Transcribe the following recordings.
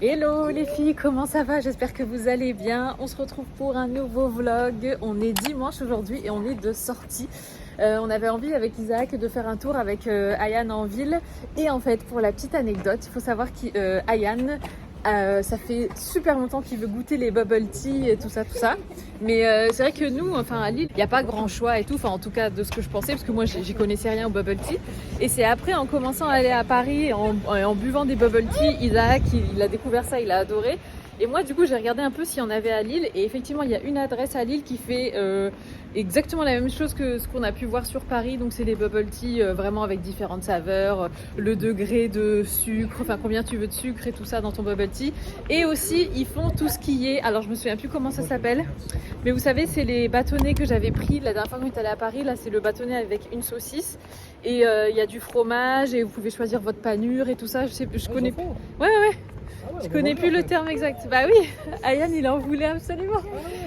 Hello les filles, comment ça va? J'espère que vous allez bien. On se retrouve pour un nouveau vlog. On est dimanche aujourd'hui et on est de sortie. On avait envie avec Isaac de faire un tour avec Ayane en ville. Et en fait, pour la petite anecdote, il faut savoir qu'Ayane, ça fait super longtemps qu'il veut goûter les bubble tea et tout ça, tout ça. Mais c'est vrai que nous, enfin à Lille, il n'y a pas grand choix et tout. Enfin, en tout cas, de ce que je pensais, parce que moi, j'y connaissais rien au bubble tea. Et c'est après, en commençant à aller à Paris, en buvant des bubble tea, Isaac, il a découvert ça, il a adoré. Et moi, du coup, j'ai regardé un peu s'il y en avait à Lille. Et effectivement, il y a une adresse à Lille qui fait exactement la même chose que ce qu'on a pu voir sur Paris. Donc, c'est des bubble tea vraiment avec différentes saveurs, le degré de sucre, enfin combien tu veux de sucre et tout ça dans ton bubble tea. Et aussi, ils font tout ce qui est. Alors, je me souviens plus comment ça s'appelle. Mais vous savez, c'est les bâtonnets que j'avais pris la dernière fois qu'on est allé à Paris. Là, c'est le bâtonnet avec une saucisse. Et il y a du fromage et vous pouvez choisir votre panure et tout ça. Je sais plus, je connais plus. Ouais. Je connais plus le terme exact. Bah oui, Ayane il en voulait absolument.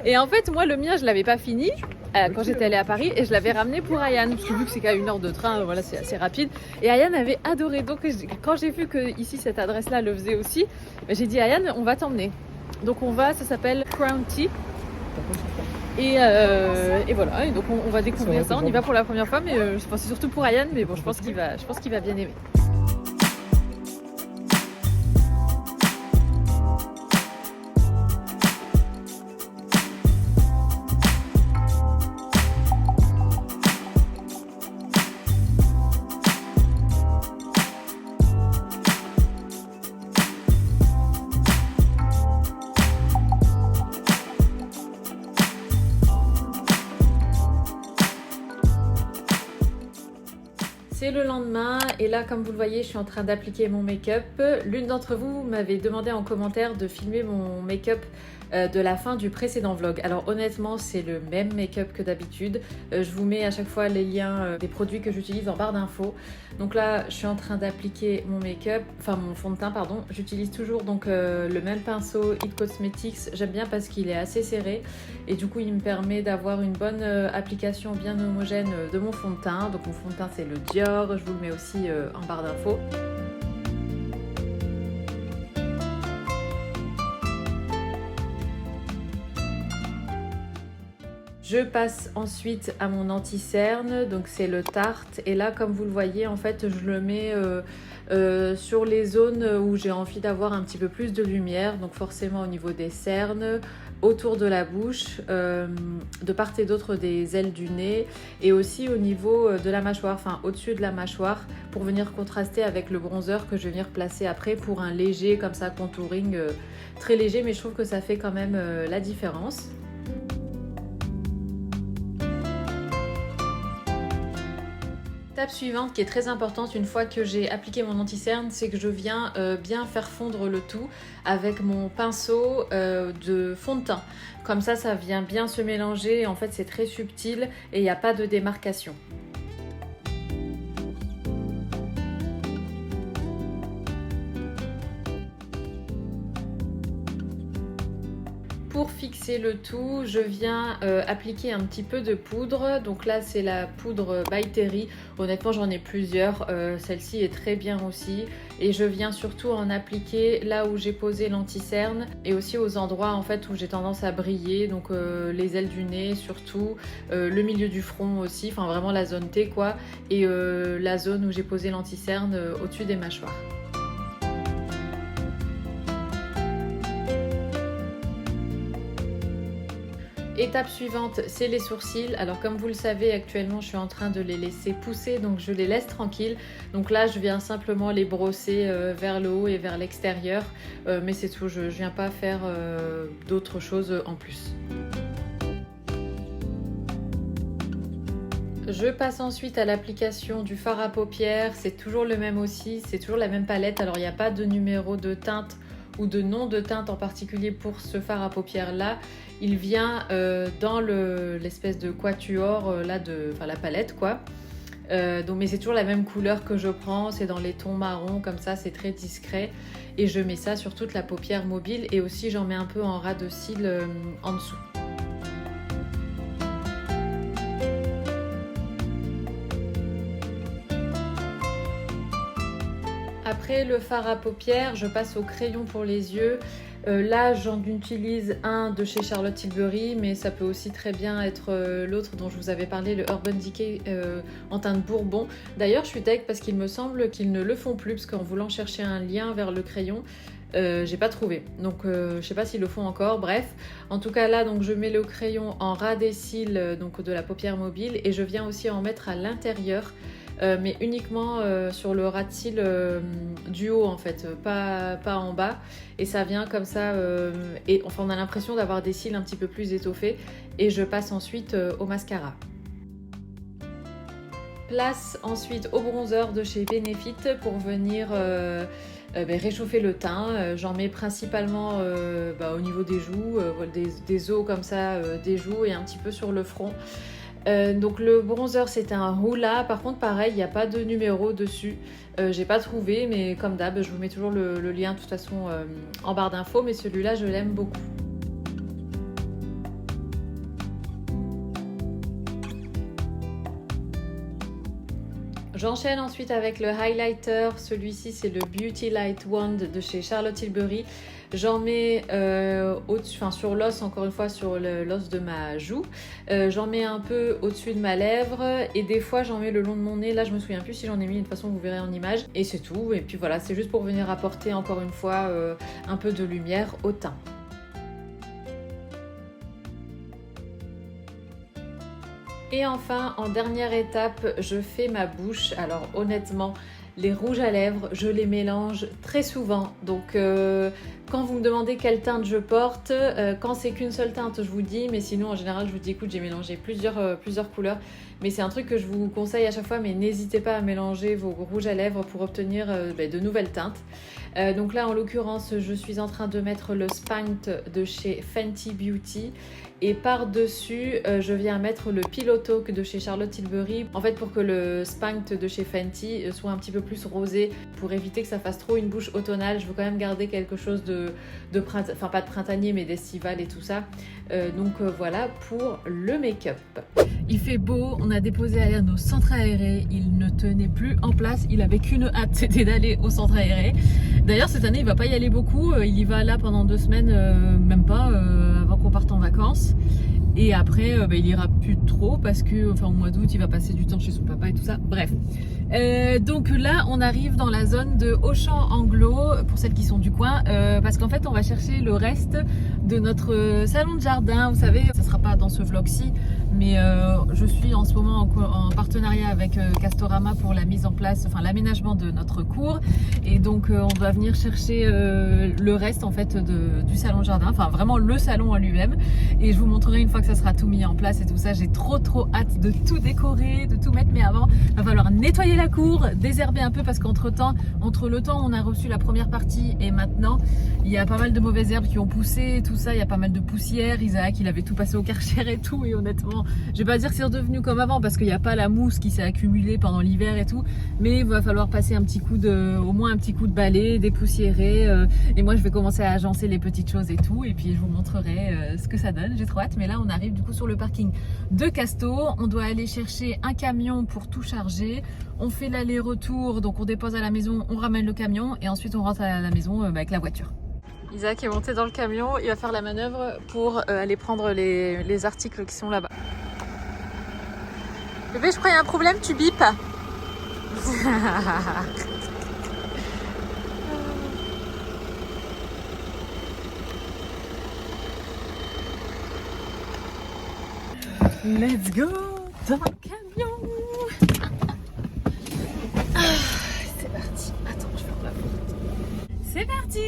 Et en fait, moi le mien, je l'avais pas fini quand j'étais allée à Paris et je l'avais ramené pour Ayane. Parce que vu que c'est qu'à 1 heure de train, voilà, c'est assez rapide. Et Ayane avait adoré. Donc quand j'ai vu que ici cette adresse-là le faisait aussi, j'ai dit Ayane, on va t'emmener. Donc on va, ça s'appelle Crown Tea. Et voilà, et donc on va découvrir ça. On y va pour la première fois, mais je pense c'est surtout pour Ayane, mais bon, je pense qu'il va bien aimer. C'est le lendemain et là, comme vous le voyez, je suis en train d'appliquer mon make-up. L'une d'entre vous m'avait demandé en commentaire de filmer mon make-up de la fin du précédent vlog. Alors honnêtement, c'est le même make-up que d'habitude. Je vous mets à chaque fois les liens des produits que j'utilise en barre d'infos. Donc là, je suis en train d'appliquer mon make-up, enfin mon fond de teint, pardon. J'utilise toujours donc le même pinceau It Cosmetics. J'aime bien parce qu'il est assez serré et du coup, il me permet d'avoir une bonne application bien homogène de mon fond de teint. Donc mon fond de teint, c'est le Dior. Je vous le mets aussi en barre d'infos. Je passe ensuite à mon anti-cerne, donc c'est le Tarte. Et là, comme vous le voyez, en fait, je le mets sur les zones où j'ai envie d'avoir un petit peu plus de lumière. Donc forcément au niveau des cernes, autour de la bouche, de part et d'autre des ailes du nez. Et aussi au niveau de la mâchoire, enfin au-dessus de la mâchoire, pour venir contraster avec le bronzer que je vais venir placer après pour un léger comme ça contouring très léger. Mais je trouve que ça fait quand même la différence. L'étape suivante qui est très importante une fois que j'ai appliqué mon anti-cerne, c'est que je viens bien faire fondre le tout avec mon pinceau de fond de teint. Comme ça vient bien se mélanger. En fait, c'est très subtil et il n'y a pas de démarcation. Pour fixer le tout, je viens appliquer un petit peu de poudre. Donc là, c'est la poudre By Terry. Honnêtement, j'en ai plusieurs. Celle-ci est très bien aussi. Et je viens surtout en appliquer là où j'ai posé l'anti-cerne et aussi aux endroits en fait où j'ai tendance à briller. Donc les ailes du nez surtout, le milieu du front aussi. Enfin vraiment la zone T quoi. Et la zone où j'ai posé l'anti-cerne au-dessus des mâchoires. Étape suivante, c'est les sourcils. Alors comme vous le savez, actuellement je suis en train de les laisser pousser, donc je les laisse tranquilles. Donc là je viens simplement les brosser vers le haut et vers l'extérieur, mais c'est tout, je viens pas faire d'autres choses en plus. Je passe ensuite à l'application du fard à paupières, c'est toujours le même aussi, c'est toujours la même palette. Alors il n'y a pas de numéro de teinte ou de nom de teinte en particulier pour ce fard à paupières là. Il vient dans l'espèce de quatuor là la palette quoi. Donc, mais c'est toujours la même couleur que je prends, c'est dans les tons marrons comme ça, c'est très discret et je mets ça sur toute la paupière mobile et aussi j'en mets un peu en ras de cils en dessous. Après le fard à paupières, je passe au crayon pour les yeux. Là, j'en utilise un de chez Charlotte Tilbury, mais ça peut aussi très bien être l'autre dont je vous avais parlé, le Urban Decay en teinte bourbon. D'ailleurs, je suis deg parce qu'il me semble qu'ils ne le font plus, parce qu'en voulant chercher un lien vers le crayon, j'ai pas trouvé. Donc, je sais pas s'ils le font encore. Bref, en tout cas là, donc je mets le crayon en ras des cils, donc de la paupière mobile, et je viens aussi en mettre à l'intérieur. Mais uniquement sur le ras de cils du haut en fait, pas en bas, et ça vient comme ça et enfin on a l'impression d'avoir des cils un petit peu plus étoffés, et je passe ensuite au mascara. Place ensuite au bronzer de chez Benefit pour venir réchauffer le teint. J'en mets principalement au niveau des joues, des os comme ça des joues, et un petit peu sur le front. Donc le bronzer c'est un Hoola, par contre pareil il n'y a pas de numéro dessus, j'ai pas trouvé, mais comme d'hab je vous mets toujours le lien de toute façon en barre d'infos, mais celui-là je l'aime beaucoup. J'enchaîne ensuite avec le highlighter, celui-ci c'est le Beauty Light Wand de chez Charlotte Tilbury. J'en mets sur l'os, encore une fois sur l'os de ma joue. J'en mets un peu au-dessus de ma lèvre, et des fois j'en mets le long de mon nez. Là je me souviens plus si j'en ai mis, de toute façon vous verrez en image. Et c'est tout, et puis voilà, c'est juste pour venir apporter encore une fois un peu de lumière au teint. Et enfin, en dernière étape, je fais ma bouche. Alors honnêtement, les rouges à lèvres, je les mélange très souvent. Donc quand vous me demandez quelle teinte je porte, quand c'est qu'une seule teinte, je vous dis. Mais sinon, en général, je vous dis, écoute, j'ai mélangé plusieurs couleurs. Mais c'est un truc que je vous conseille à chaque fois. Mais n'hésitez pas à mélanger vos rouges à lèvres pour obtenir de nouvelles teintes. Donc là, en l'occurrence, je suis en train de mettre le Spanked de chez Fenty Beauty. Et par-dessus, je viens mettre le Pillow Talk de chez Charlotte Tilbury. En fait, pour que le Spanked de chez Fenty soit un petit peu plus rosé, pour éviter que ça fasse trop une bouche automnale, je veux quand même garder quelque chose de enfin pas de printanier, mais d'estival et tout ça. Voilà pour le make-up. Il fait beau, on a déposé Ayane au centre aéré, il ne tenait plus en place, il avait qu'une hâte, c'était d'aller au centre aéré. D'ailleurs cette année il va pas y aller beaucoup, il y va là pendant 2 semaines, même pas, avant qu'on parte en vacances. Et après, il ira plus trop parce que, au mois d'août, il va passer du temps chez son papa et tout ça. Bref. Donc là, on arrive dans la zone de Auchan-Anglo, pour celles qui sont du coin, parce qu'en fait, on va chercher le reste de notre salon de jardin. Vous savez, ça sera pas dans ce vlog-ci, mais je suis en ce moment en partenariat avec Castorama pour la mise en place, enfin l'aménagement de notre cour. Et donc, on va venir chercher le reste en fait du salon de jardin, enfin vraiment le salon en lui-même. Et je vous montrerai une fois que ça sera tout mis en place et tout ça. J'ai trop hâte de tout décorer, de tout mettre, mais avant il va falloir nettoyer la cour, désherber un peu, parce qu'entre le temps on a reçu la première partie et maintenant il y a pas mal de mauvaises herbes qui ont poussé, tout ça, il y a pas mal de poussière. Isaac il avait tout passé au Karcher et tout, et honnêtement je vais pas dire que c'est redevenu comme avant parce qu'il n'y a pas la mousse qui s'est accumulée pendant l'hiver et tout, mais il va falloir passer au moins un petit coup de balai, dépoussiérer, et moi je vais commencer à agencer les petites choses et tout, et puis je vous montrerai ce que ça donne. J'ai trop hâte. Mais là on arrive du coup sur le parking de Casto, on doit aller chercher un camion pour tout charger, on fait l'aller-retour, donc on dépose à la maison, on ramène le camion et ensuite on rentre à la maison avec la voiture. Isaac est monté dans le camion, il va faire la manœuvre pour aller prendre les articles qui sont là-bas. Bébé, je crois qu'il y a un problème, tu bipes. Let's go dans le camion. C'est parti. Attends, je ferme la porte. C'est parti.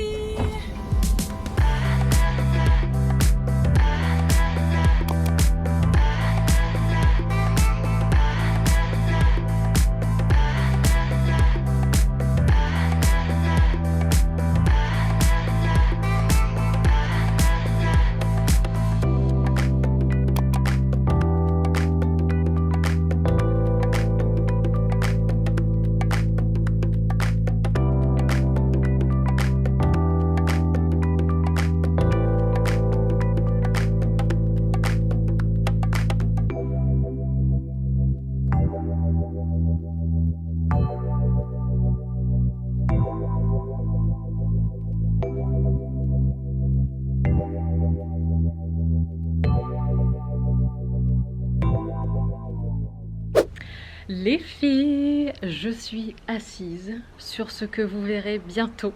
Les filles, je suis assise sur ce que vous verrez bientôt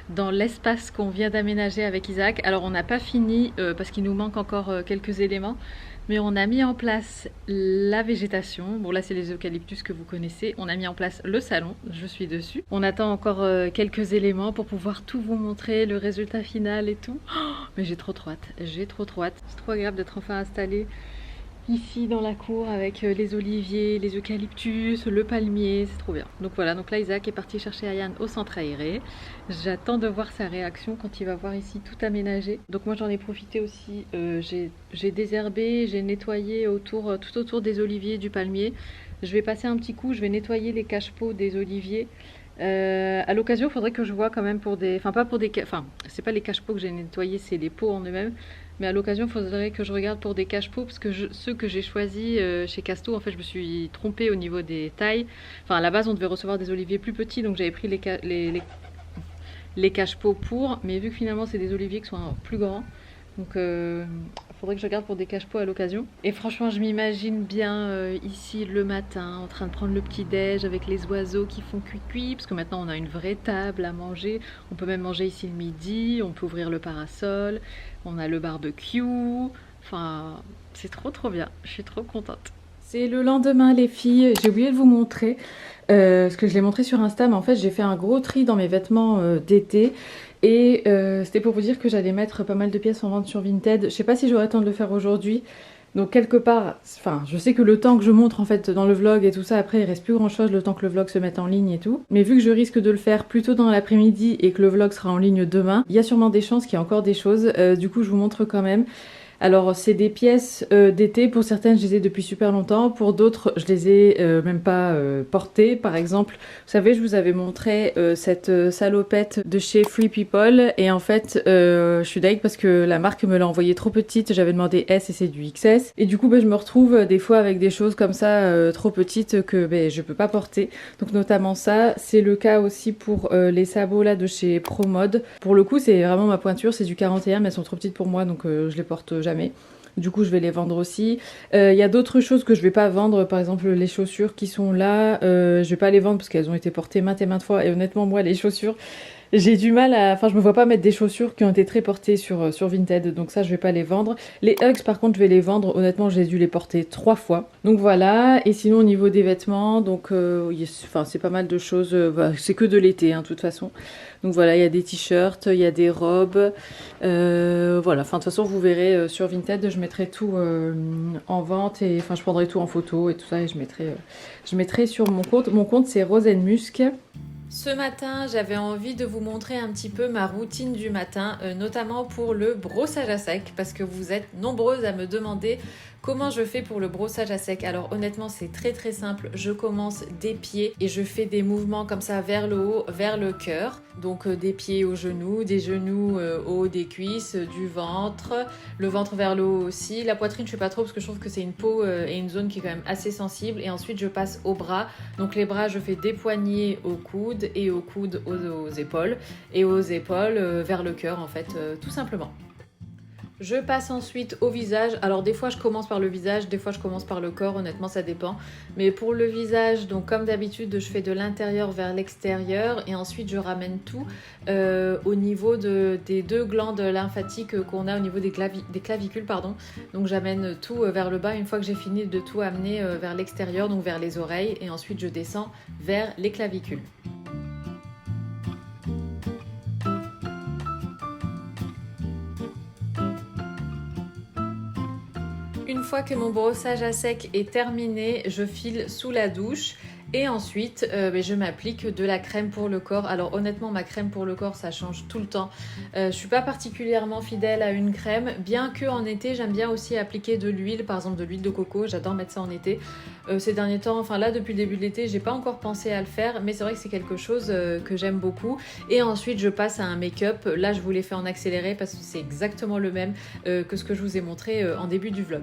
dans l'espace qu'on vient d'aménager avec Isaac. Alors on n'a pas fini parce qu'il nous manque encore quelques éléments, mais on a mis en place la végétation. Bon là c'est les eucalyptus que vous connaissez. On a mis en place le salon, je suis dessus. On attend encore quelques éléments pour pouvoir tout vous montrer, le résultat final et tout. Oh, mais j'ai trop hâte, j'ai trop hâte. C'est trop agréable d'être enfin installée ici dans la cour avec les oliviers, les eucalyptus, le palmier, c'est trop bien. Donc voilà, donc là Isaac est parti chercher Ayane au centre aéré. J'attends de voir sa réaction quand il va voir ici tout aménagé. Donc moi j'en ai profité aussi, j'ai désherbé, j'ai nettoyé autour, tout autour des oliviers, du palmier. Je vais passer un petit coup, je vais nettoyer les cache-pots des oliviers. À l'occasion, il faudrait que je vois quand même pour des... Enfin, pas pour des... Enfin, c'est pas les cache-pots que j'ai nettoyés, c'est les pots en eux-mêmes. Mais à l'occasion, il faudrait que je regarde pour des cache-pots, parce que ceux que j'ai choisis chez Casto, en fait, je me suis trompée au niveau des tailles. Enfin, à la base, on devait recevoir des oliviers plus petits, donc j'avais pris les cache-pots pour. Mais vu que finalement, c'est des oliviers qui sont plus grands, donc faudrait que je regarde pour des cache-pots à l'occasion. Et franchement, je m'imagine bien ici le matin, en train de prendre le petit-déj avec les oiseaux qui font cuit-cuit, parce que maintenant, on a une vraie table à manger. On peut même manger ici le midi, on peut ouvrir le parasol. On a le barbecue, enfin c'est trop bien, je suis trop contente. C'est le lendemain les filles, j'ai oublié de vous montrer, parce que je l'ai montré sur Insta, mais en fait j'ai fait un gros tri dans mes vêtements d'été. Et c'était pour vous dire que j'allais mettre pas mal de pièces en vente sur Vinted. Je sais pas si j'aurai le temps de le faire aujourd'hui. Donc quelque part, enfin, je sais que le temps que je montre en fait dans le vlog et tout ça, après il reste plus grand chose le temps que le vlog se mette en ligne et tout. Mais vu que je risque de le faire plutôt dans l'après-midi et que le vlog sera en ligne demain, il y a sûrement des chances qu'il y ait encore des choses. Du coup je vous montre quand même. Alors c'est des pièces d'été, pour certaines je les ai depuis super longtemps, pour d'autres je les ai même pas portées. Par exemple, vous savez je vous avais montré cette salopette de chez Free People et en fait je suis dingue parce que la marque me l'a envoyée trop petite, j'avais demandé S et c'est du XS et du coup je me retrouve des fois avec des choses comme ça trop petites que je peux pas porter. Donc notamment ça, c'est le cas aussi pour les sabots là de chez ProMode. Pour le coup c'est vraiment ma pointure, c'est du 41 mais elles sont trop petites pour moi donc je les porte jamais. Du coup je vais les vendre aussi. Il y a d'autres choses que je vais pas vendre, par exemple les chaussures qui sont là, je vais pas les vendre parce qu'elles ont été portées maintes et maintes fois et honnêtement moi les chaussures j'ai du mal à... Enfin je me vois pas mettre des chaussures qui ont été très portées sur Vinted, donc ça je vais pas les vendre. Les Uggs par contre je vais les vendre, honnêtement j'ai dû les porter 3 fois. Donc voilà, et sinon au niveau des vêtements, donc enfin c'est pas mal de choses, c'est que de l'été hein, de toute façon. Donc voilà, il y a des t-shirts, il y a des robes, voilà, enfin de toute façon vous verrez sur Vinted, je mettrai tout en vente et enfin je prendrai tout en photo et tout ça et je mettrai sur mon compte. Mon compte c'est Rosenmusk. Ce matin, j'avais envie de vous montrer un petit peu ma routine du matin, notamment pour le brossage à sec, parce que vous êtes nombreuses à me demander comment je fais pour le brossage à sec. Alors honnêtement, c'est très simple. Je commence des pieds et je fais des mouvements comme ça vers le haut, vers le cœur. Donc des pieds aux genoux, des genoux au haut des cuisses, du ventre, le ventre vers le haut aussi. La poitrine, je fais pas trop parce que je trouve que c'est une peau et une zone qui est quand même assez sensible. Et ensuite, je passe aux bras. Donc les bras, je fais des poignets aux coudes et aux coudes aux épaules. Et aux épaules vers le cœur en fait, tout simplement. Je passe ensuite au visage. Alors des fois je commence par le visage, des fois je commence par le corps, honnêtement ça dépend. Mais pour le visage, donc comme d'habitude, je fais de l'intérieur vers l'extérieur et ensuite je ramène tout au niveau des 2 glandes lymphatiques qu'on a au niveau des clavicules, pardon. Donc j'amène tout vers le bas une fois que j'ai fini de tout amener vers l'extérieur, donc vers les oreilles et ensuite je descends vers les clavicules. Une fois que mon brossage à sec est terminé, je file sous la douche et ensuite je m'applique de la crème pour le corps. Alors honnêtement ma crème pour le corps ça change tout le temps. Je suis pas particulièrement fidèle à une crème, bien que en été j'aime bien aussi appliquer de l'huile, par exemple de l'huile de coco, j'adore mettre ça en été. Ces derniers temps, enfin là depuis le début de l'été, j'ai pas encore pensé à le faire, mais c'est vrai que c'est quelque chose que j'aime beaucoup. Et ensuite je passe à un make-up, là je vous l'ai fait en accéléré parce que c'est exactement le même que ce que je vous ai montré en début du vlog.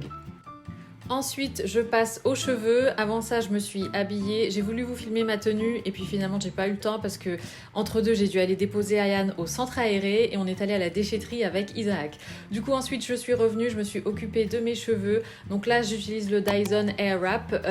Ensuite, je passe aux cheveux. Avant ça, je me suis habillée. J'ai voulu vous filmer ma tenue et puis finalement, j'ai pas eu le temps parce que entre deux, j'ai dû aller déposer Ayane au centre aéré et on est allé à la déchetterie avec Isaac. Du coup, ensuite, je suis revenue, je me suis occupée de mes cheveux. Donc là, j'utilise le Dyson Airwrap.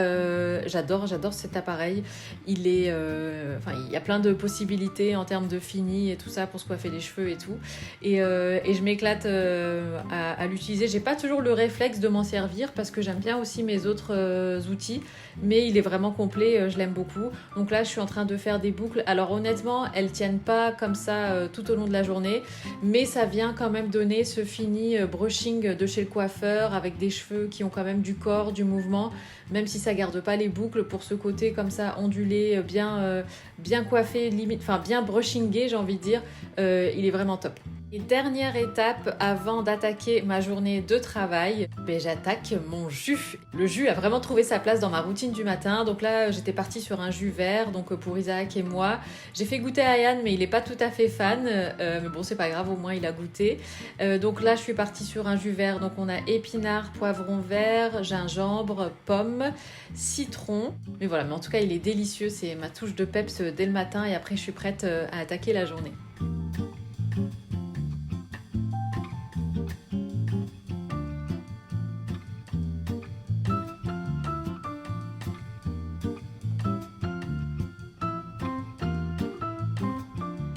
J'adore cet appareil. Il est, il y a plein de possibilités en termes de fini et tout ça pour se coiffer les cheveux et tout. Et je m'éclate à l'utiliser. J'ai pas toujours le réflexe de m'en servir parce que j'aime bien aussi mes autres outils, mais il est vraiment complet, je l'aime beaucoup. Donc là, je suis en train de faire des boucles. Alors honnêtement, elles tiennent pas comme ça tout au long de la journée, mais ça vient quand même donner ce fini brushing de chez le coiffeur avec des cheveux qui ont quand même du corps, du mouvement, même si ça garde pas les boucles, pour ce côté comme ça ondulé, bien coiffé, limite, enfin bien brushingé, j'ai envie de dire, il est vraiment top. Et dernière étape avant d'attaquer ma journée de travail, j'attaque mon jus. Le jus a vraiment trouvé sa place dans ma routine du matin. Donc là, j'étais partie sur un jus vert, donc pour Isaac et moi. J'ai fait goûter à Ayane, mais il n'est pas tout à fait fan. Mais bon, c'est pas grave, au moins il a goûté. Donc là, je suis partie sur un jus vert. Donc on a épinards, poivron vert, gingembre, pomme, citron. Mais voilà, mais en tout cas, il est délicieux. C'est ma touche de peps dès le matin et après, je suis prête à attaquer la journée.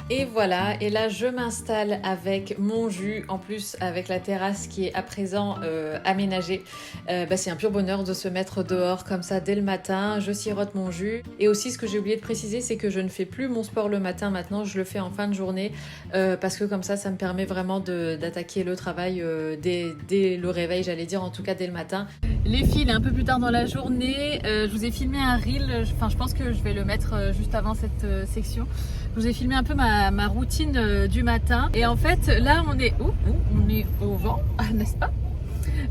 Et voilà, et là je m'installe avec mon jus, en plus avec la terrasse qui est à présent aménagée. C'est un pur bonheur de se mettre dehors comme ça dès le matin, je sirote mon jus. Et aussi ce que j'ai oublié de préciser, c'est que je ne fais plus mon sport le matin, maintenant je le fais en fin de journée, parce que comme ça me permet vraiment d'attaquer le travail dès le réveil, j'allais dire, en tout cas dès le matin. Les filles, un peu plus tard dans la journée, je vous ai filmé un reel, je pense que je vais le mettre juste avant cette section. Je vous ai filmé un peu ma routine du matin. Et en fait, là, on est où? On est au vent, n'est-ce pas?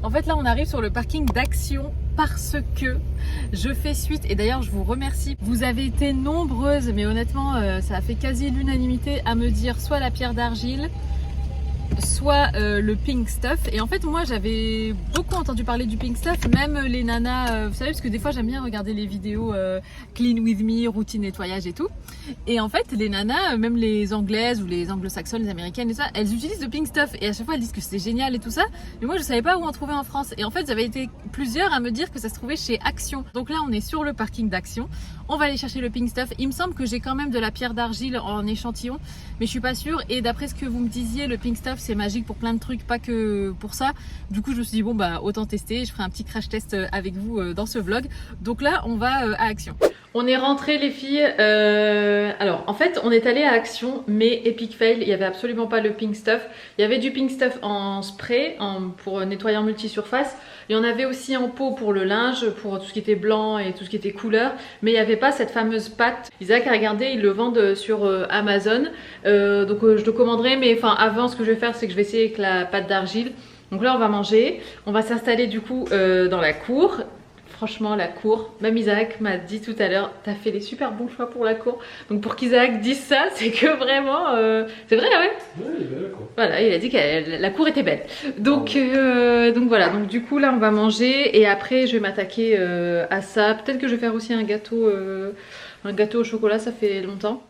En fait, là, on arrive sur le parking d'Action parce que je fais suite. Et d'ailleurs, je vous remercie. Vous avez été nombreuses, mais honnêtement, ça a fait quasi l'unanimité à me dire soit la pierre d'argile, soit le pink stuff. Et en fait, moi j'avais beaucoup entendu parler du pink stuff, même les nanas, vous savez, parce que des fois j'aime bien regarder les vidéos clean with me, routine nettoyage et tout. Et en fait, les nanas, même les anglaises ou les anglo-saxonnes, les américaines et ça, elles utilisent le pink stuff et à chaque fois elles disent que c'est génial et tout ça. Mais moi je savais pas où en trouver en France. Et en fait, j'avais été plusieurs à me dire que ça se trouvait chez Action. Donc là, on est sur le parking d'Action. On va aller chercher le pink stuff. Il me semble que j'ai quand même de la pierre d'argile en échantillon, mais je suis pas sûre. Et d'après ce que vous me disiez, le pink stuff c'est magique pour plein de trucs, pas que pour ça. Du coup, je me suis dit bon bah autant tester. Je ferai un petit crash test avec vous dans ce vlog. Donc là, on va à Action. On est rentrés les filles. Alors en fait, on est allé à Action, mais epic fail, il y avait absolument pas le pink stuff. Il y avait du pink stuff en spray, pour nettoyant multisurface. Il y en avait aussi en pot pour le linge, pour tout ce qui était blanc et tout ce qui était couleur, mais il n'y avait pas cette fameuse pâte. Isaac a regardé, ils le vendent sur Amazon, donc je le commanderai, mais enfin avant, ce que je vais faire, c'est que je vais essayer avec la pâte d'argile. Donc là, on va manger, on va s'installer du coup dans la cour. Franchement, la cour, même Isaac m'a dit tout à l'heure, t'as fait les super bons choix pour la cour. Donc pour qu'Isaac dise ça, c'est que vraiment, c'est vrai, ouais. Oui, elle est belle la cour. Voilà, il a dit que la cour était belle. Donc voilà, donc du coup là on va manger et après je vais m'attaquer à ça. Peut-être que je vais faire aussi un gâteau au chocolat, ça fait longtemps.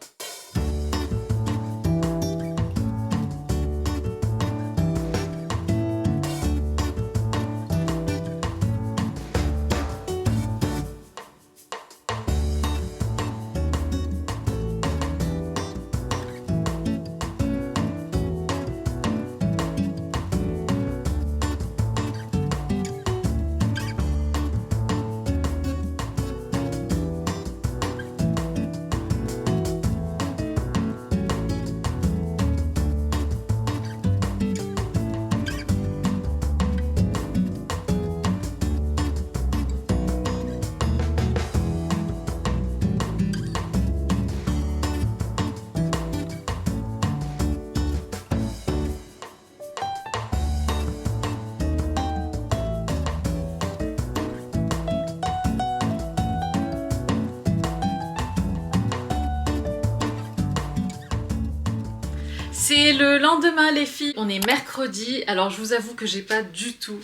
C'est le lendemain les filles, on est mercredi, alors je vous avoue que j'ai pas du tout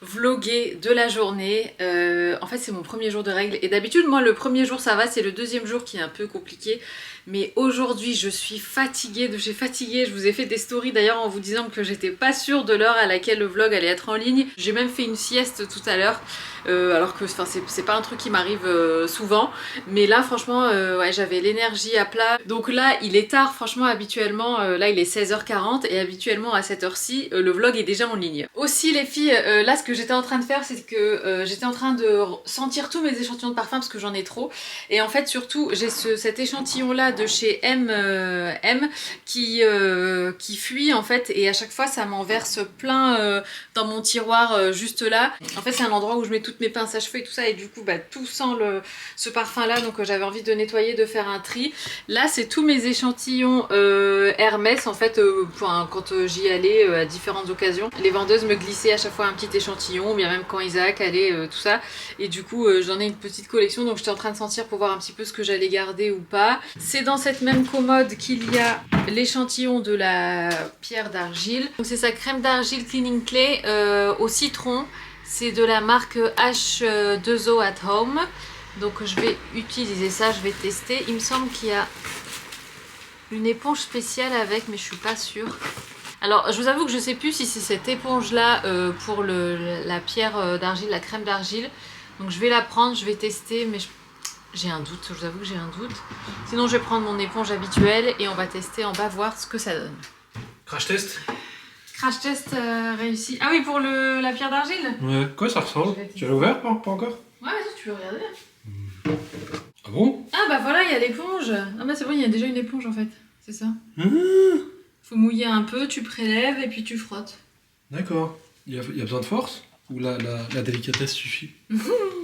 vloguer de la journée. En fait c'est mon premier jour de règles et d'habitude moi le premier jour ça va, c'est le deuxième jour qui est un peu compliqué. Mais aujourd'hui je suis fatiguée de chez fatiguée. Je vous ai fait des stories d'ailleurs en vous disant que j'étais pas sûre de l'heure à laquelle le vlog allait être en ligne. J'ai même fait une sieste tout à l'heure. Alors que c'est pas un truc qui m'arrive souvent, mais là franchement ouais, j'avais l'énergie à plat. Donc là il est tard, franchement habituellement là il est 16h40 et habituellement à cette heure-ci le vlog est déjà en ligne. Aussi les filles, là ce que j'étais en train de faire c'est que j'étais en train de sentir tous mes échantillons de parfum parce que j'en ai trop, et en fait surtout j'ai cet échantillon là de chez M qui fuit en fait, et à chaque fois ça m'en verse plein dans mon tiroir juste là. En fait c'est un endroit où je mets toutes mes pinces à cheveux et tout ça, et du coup bah, tout sent ce parfum là, donc j'avais envie de nettoyer, de faire un tri. Là c'est tous mes échantillons Hermès en fait, quand j'y allais à différentes occasions, les vendeuses me glissaient à chaque fois un petit échantillon, ou bien même quand Isaac allait, tout ça, et du coup j'en ai une petite collection, donc j'étais en train de sentir pour voir un petit peu ce que j'allais garder ou pas. C'est dans cette même commode qu'il y a l'échantillon de la pierre d'argile, donc c'est sa crème d'argile cleaning clay au citron. C'est de la marque H2O at Home. Donc je vais utiliser ça, je vais tester. Il me semble qu'il y a une éponge spéciale avec, mais je suis pas sûre. Alors je vous avoue que je sais plus si c'est cette éponge là pour la pierre d'argile, la crème d'argile. Donc je vais la prendre, je vais tester, mais j'ai un doute, je vous avoue que j'ai un doute. Sinon je vais prendre mon éponge habituelle et on va tester en bas, voir ce que ça donne. Crash test. Crash test réussi. Ah oui, pour la pierre d'argile. Ouais, quoi ça ressemble? Tu l'as ouvert? Pas encore? Ouais, vas-y, tu peux regarder. Ah bon? Ah bah voilà, il y a l'éponge. Ah bah c'est bon, il y a déjà une éponge en fait. C'est ça. Mmh. Faut mouiller un peu, tu prélèves et puis tu frottes. D'accord. Il y a besoin de force? Ou la délicatesse suffit?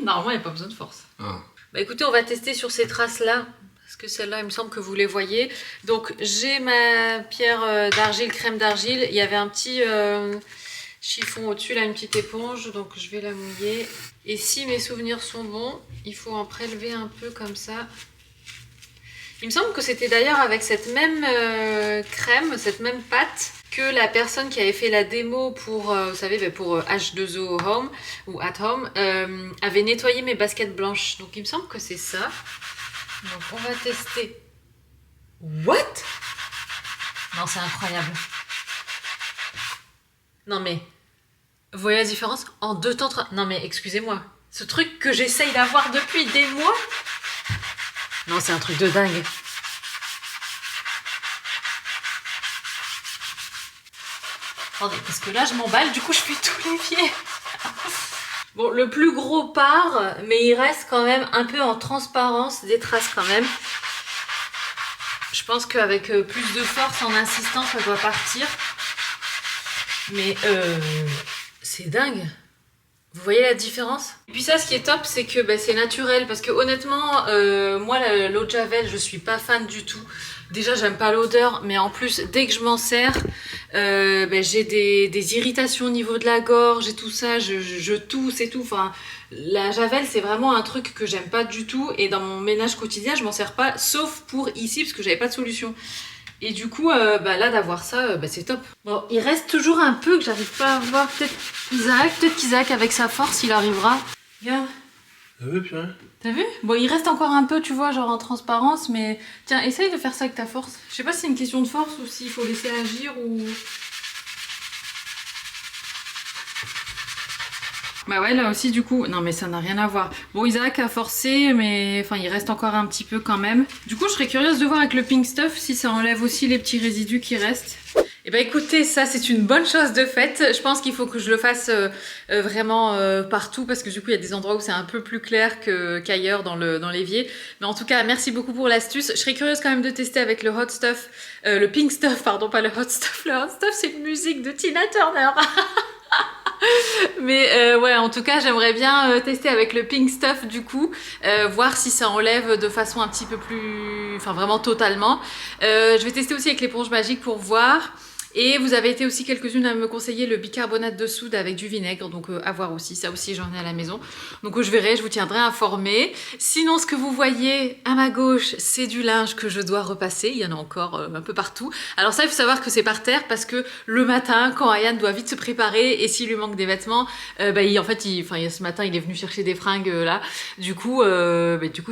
Normalement, il n'y a pas besoin de force. Ah. Bah écoutez, on va tester sur ces traces-là. Parce que celle-là, il me semble que vous les voyez. Donc j'ai ma pierre d'argile, crème d'argile. Il y avait un petit chiffon au-dessus, là, une petite éponge. Donc je vais la mouiller. Et si mes souvenirs sont bons, il faut en prélever un peu comme ça. Il me semble que c'était d'ailleurs avec cette même crème, cette même pâte, que la personne qui avait fait la démo pour, vous savez, pour H2O Home ou At Home, avait nettoyé mes baskets blanches. Donc il me semble que c'est ça. Donc on va tester. What? Non, c'est incroyable. Non mais, vous voyez la différence? En 2 temps... Non mais excusez-moi, ce truc que j'essaye d'avoir depuis des mois. Non, c'est un truc de dingue. Attendez, parce que là je m'emballe, du coup je fais tous les pieds. Bon, le plus gros part, mais il reste quand même un peu en transparence, des traces quand même. Je pense qu'avec plus de force, en insistant, ça doit partir. Mais c'est dingue. Vous voyez la différence? Et puis ça, ce qui est top, c'est que c'est naturel. Parce que honnêtement, moi, l'eau de Javel, je suis pas fan du tout. Déjà, j'aime pas l'odeur, mais en plus, dès que je m'en sers, j'ai des irritations au niveau de la gorge et tout ça. Je tousse et tout. Enfin, la Javel, c'est vraiment un truc que j'aime pas du tout. Et dans mon ménage quotidien, je m'en sers pas, sauf pour ici, parce que j'avais pas de solution. Et du coup, là, d'avoir ça, c'est top. Bon, il reste toujours un peu que j'arrive pas à voir. Peut-être qu'Isaac, avec sa force, il arrivera. Regarde. T'as vu? Bon, il reste encore un peu, tu vois, genre en transparence, mais... Tiens, essaye de faire ça avec ta force. Je sais pas si c'est une question de force ou s'il faut laisser agir ou... Bah ouais, là aussi, du coup... Non, mais ça n'a rien à voir. Bon, Isaac a forcé, mais... Enfin, il reste encore un petit peu quand même. Du coup, je serais curieuse de voir avec le pink stuff si ça enlève aussi les petits résidus qui restent. Et bah écoutez, ça c'est une bonne chose de faite. Je pense qu'il faut que je le fasse vraiment partout, parce que du coup il y a des endroits où c'est un peu plus clair qu'ailleurs dans l'évier. Mais en tout cas, merci beaucoup pour l'astuce. Je serais curieuse quand même de tester avec le hot stuff, le pink stuff, pardon, pas le hot stuff. Le hot stuff c'est une musique de Tina Turner. Mais ouais, en tout cas j'aimerais bien tester avec le pink stuff du coup, voir si ça enlève de façon un petit peu plus... Enfin vraiment totalement. Je vais tester aussi avec l'éponge magique pour voir. Et vous avez été aussi quelques-unes à me conseiller le bicarbonate de soude avec du vinaigre, donc à voir aussi, ça aussi j'en ai à la maison. Donc je verrai, je vous tiendrai informé. Sinon ce que vous voyez à ma gauche, c'est du linge que je dois repasser, il y en a encore un peu partout. Alors ça il faut savoir que c'est par terre parce que le matin quand Ayan doit vite se préparer et s'il lui manque des vêtements, ce matin il est venu chercher des fringues là, du coup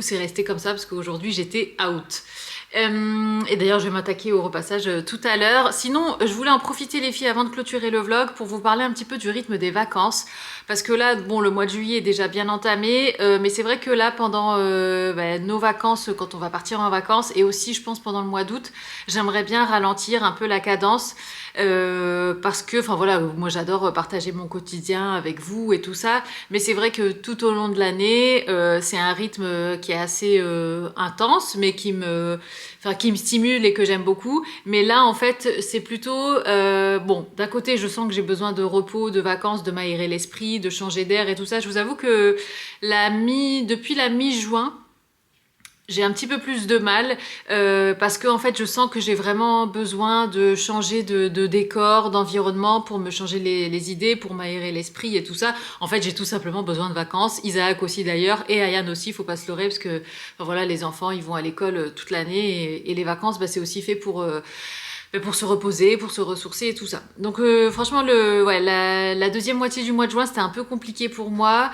c'est resté comme ça parce qu'aujourd'hui j'étais out. Et d'ailleurs je vais m'attaquer au repassage tout à l'heure. Sinon je voulais en profiter les filles avant de clôturer le vlog pour vous parler un petit peu du rythme des vacances parce que là bon le mois de juillet est déjà bien entamé mais c'est vrai que là pendant nos vacances, quand on va partir en vacances et aussi je pense pendant le mois d'août, j'aimerais bien ralentir un peu la cadence parce que enfin voilà, moi j'adore partager mon quotidien avec vous et tout ça, mais c'est vrai que tout au long de l'année c'est un rythme qui est assez intense mais qui me stimule et que j'aime beaucoup. Mais là en fait c'est plutôt bon, d'un côté je sens que j'ai besoin de repos, de vacances, de m'aérer l'esprit, de changer d'air et tout ça. Je vous avoue que depuis la mi-juin j'ai un petit peu plus de mal parce que en fait je sens que j'ai vraiment besoin de changer de décor, d'environnement pour me changer les idées, pour m'aérer l'esprit et tout ça. En fait j'ai tout simplement besoin de vacances. Isaac aussi d'ailleurs et Ayan aussi, faut pas se leurrer parce que voilà, les enfants ils vont à l'école toute l'année et les vacances c'est aussi fait pour se reposer, pour se ressourcer et tout ça. Donc franchement la deuxième moitié du mois de juin c'était un peu compliqué pour moi.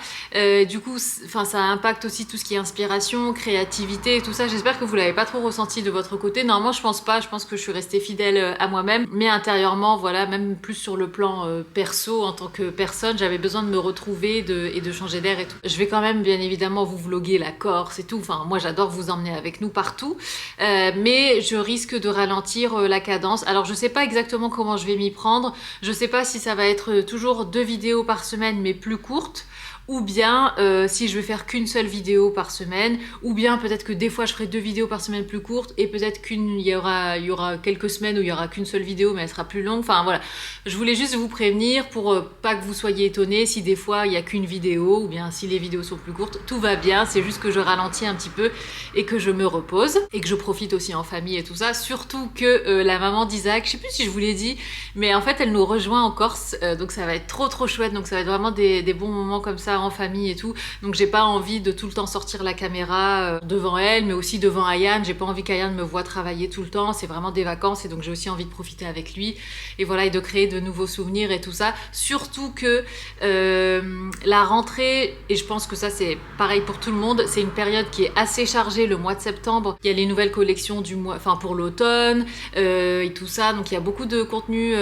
Du coup ça impacte aussi tout ce qui est inspiration, créativité et tout ça. J'espère que vous l'avez pas trop ressenti de votre côté. Normalement je pense pas, je pense que je suis restée fidèle à moi-même, mais intérieurement voilà, même plus sur le plan perso en tant que personne, j'avais besoin de me retrouver et de changer d'air et tout. Je vais quand même bien évidemment vous vloguer la Corse et tout, enfin moi j'adore vous emmener avec nous partout, mais je risque de ralentir la cadence. Alors je sais pas exactement comment je vais m'y prendre, je sais pas si ça va être toujours 2 vidéos par semaine mais plus courtes, ou bien si je vais faire qu'une seule vidéo par semaine, ou bien peut-être que des fois je ferai 2 vidéos par semaine plus courtes et peut-être il y aura quelques semaines où il y aura qu'une seule vidéo mais elle sera plus longue. Enfin voilà, je voulais juste vous prévenir pour pas que vous soyez étonnés si des fois il y a qu'une vidéo ou bien si les vidéos sont plus courtes. Tout va bien, c'est juste que je ralentis un petit peu et que je me repose et que je profite aussi en famille et tout ça. Surtout que la maman d'Isaac, je sais plus si je vous l'ai dit, mais en fait elle nous rejoint en Corse, donc ça va être trop chouette. Donc ça va être vraiment des bons moments comme ça en famille et tout, donc j'ai pas envie de tout le temps sortir la caméra devant elle mais aussi devant Ayan. J'ai pas envie qu'Ayan me voit travailler tout le temps, c'est vraiment des vacances et donc j'ai aussi envie de profiter avec lui et voilà, et de créer de nouveaux souvenirs et tout ça. Surtout que la rentrée, et je pense que ça c'est pareil pour tout le monde, c'est une période qui est assez chargée. Le mois de septembre, il y a les nouvelles collections du mois, enfin pour l'automne et tout ça, donc il y a beaucoup de contenu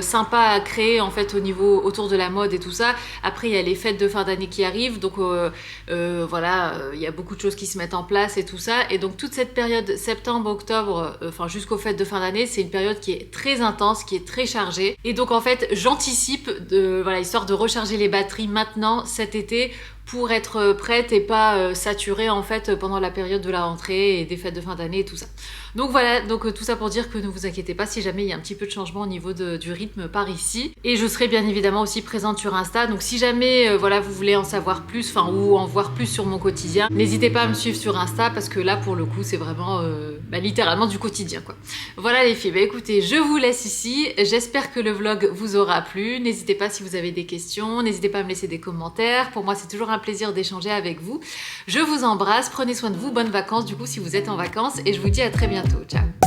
sympa à créer en fait autour de la mode et tout ça. Après il y a les fêtes de fin d'année qui arrivent, donc voilà, il y a beaucoup de choses qui se mettent en place et tout ça, et donc toute cette période septembre, octobre, enfin jusqu'aux fêtes de fin d'année, c'est une période qui est très intense, qui est très chargée, et donc en fait j'anticipe voilà, histoire de recharger les batteries maintenant cet été pour être prête et pas saturée en fait pendant la période de la rentrée et des fêtes de fin d'année et tout ça. Donc voilà, donc tout ça pour dire que ne vous inquiétez pas si jamais il y a un petit peu de changement au niveau du rythme par ici. Et je serai bien évidemment aussi présente sur Insta, donc si jamais voilà, vous voulez en savoir plus, enfin ou en voir plus sur mon quotidien, n'hésitez pas à me suivre sur Insta parce que là pour le coup c'est vraiment littéralement du quotidien quoi. Voilà les filles, écoutez, je vous laisse ici, j'espère que le vlog vous aura plu. N'hésitez pas si vous avez des questions, n'hésitez pas à me laisser des commentaires, pour moi c'est toujours un plaisir d'échanger avec vous. Je vous embrasse, prenez soin de vous, bonnes vacances du coup si vous êtes en vacances et je vous dis à très bientôt, ciao.